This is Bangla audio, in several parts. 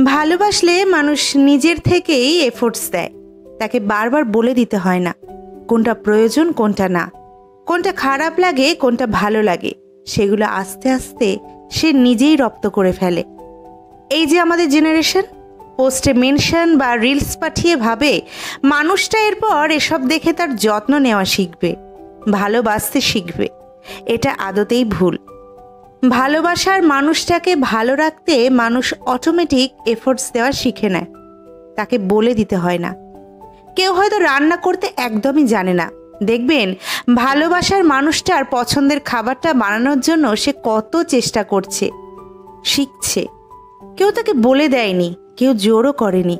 ভালোবাসলে মানুষ নিজের থেকেই এফোর্টস দেয়। তাকে বারবার বলে দিতে হয় না কোনটা প্রয়োজন কোনটা না, কোনটা খারাপ লাগে কোনটা ভালো লাগে, সেগুলো আস্তে আস্তে সে নিজেই রপ্ত করে ফেলে। এই যে আমাদের জেনারেশন পোস্টে মেনশন বা রিলস পাঠিয়ে ভাবে মানুষটা এরপর এসব দেখে তার যত্ন নেওয়া শিখবে, ভালোবাসতে শিখবে। এটা আদতেই ভুল। ভালোবাসার মানুষটাকে ভালো রাখতে মানুষ অটোমেটিক এফোর্টস দেওয়া শিখে নেয়, তাকে বলে দিতে হয় না। কেউ হয়তো রান্না করতে একদমই জানে না, দেখবেন ভালোবাসার মানুষটার পছন্দের খাবারটা বানানোর জন্য সে কত চেষ্টা করছে, শিখছে। কেউ তাকে বলে দেয়নি, কেউ জোরও করেনি,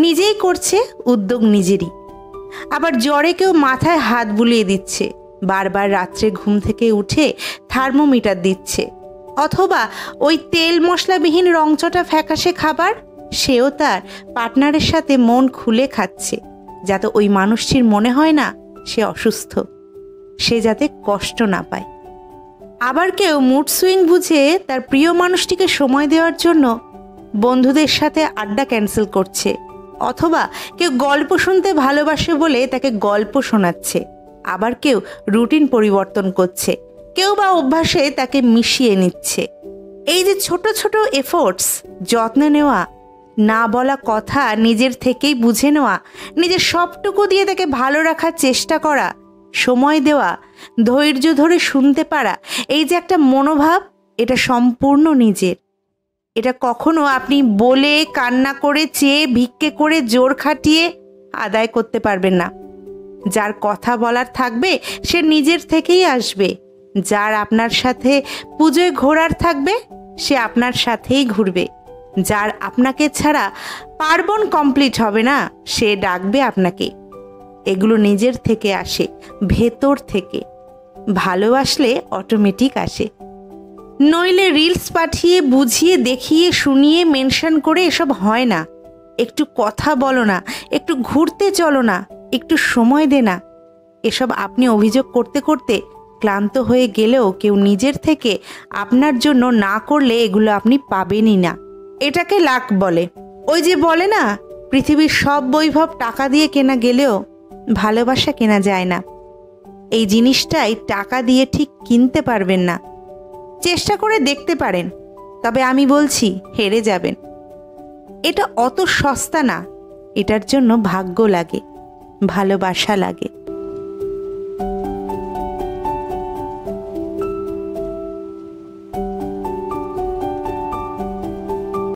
নিজেই করছে, উদ্যোগ নিজেরই। আবার জ্বরে কেউ মাথায় হাত বুলিয়ে দিচ্ছে, বারবার রাত্রে ঘুম থেকে উঠে থার্মোমিটার দিচ্ছে, অথবা ওই তেল মশলাবিহীন রংচটা ফ্যাকাশে খাবার সেও তার পার্টনারের সাথে মন খুলে খাচ্ছে, যাতে ওই মানুষটির মনে হয় না সে অসুস্থ, সে যাতে কষ্ট না পায়। আবার কেউ মুড সুইং বুঝে তার প্রিয় মানুষটিকে সময় দেওয়ার জন্য বন্ধুদের সাথে আড্ডা ক্যান্সেল করছে, অথবা কেউ গল্প শুনতে ভালোবাসে বলে তাকে গল্প শোনাচ্ছে। আবার কেউ রুটিন পরিবর্তন করছে, কেউ বা অভ্যাসে তাকে মিশিয়ে নিচ্ছে। এই যে ছোট ছোট এফোর্টস, যত্ন নেওয়া, না বলা কথা নিজের থেকেই বুঝে নেওয়া, নিজের সবটুকু দিয়ে তাকে ভালো রাখার চেষ্টা করা, সময় দেওয়া, ধৈর্য ধরে শুনতে পারা, এই যে একটা মনোভাব, এটা সম্পূর্ণ নিজের। এটা কখনো আপনি বলে, কান্না করে, চেয়ে, ভিক্ষে করে, জোর খাটিয়ে আদায় করতে পারবেন না। যার কথা বলার থাকবে সে নিজের থেকেই আসবে, যার আপনার সাথে পুজোয় ঘোরার থাকবে সে আপনার সাথেই ঘুরবে, যার আপনাকে ছাড়া পার্বণ কমপ্লিট হবে না সে ডাকবে আপনাকে। এগুলো নিজের থেকে আসে, ভেতর থেকে। ভালোবাসলে অটোমেটিক আসে। নইলে রিলস পাঠিয়ে বুঝিয়ে দেখিয়ে শুনিয়ে মেনশন করে এসব হয় না। একটু কথা বলো না, একটু ঘুরতে চলো না, একটু সময় দে না, এসব আপনি অভিযোগ করতে করতে ক্লান্ত হয়ে গেলেও কেউ নিজের থেকে আপনার জন্য না করলে এগুলো আপনি পাবেনই না। এটাকে লাক বলে। ওই যে বলে না, পৃথিবীর সব বৈভব টাকা দিয়ে কেনা গেলেও ভালোবাসা কেনা যায় না। এই জিনিসটাই টাকা দিয়ে ঠিক কিনতে পারবেন না। চেষ্টা করে দেখতে পারেন, তবে আমি বলছি হেরে যাবেন। এটা অত সস্তা না, এটার জন্য ভাগ্য লাগে, ভালোবাসা লাগে।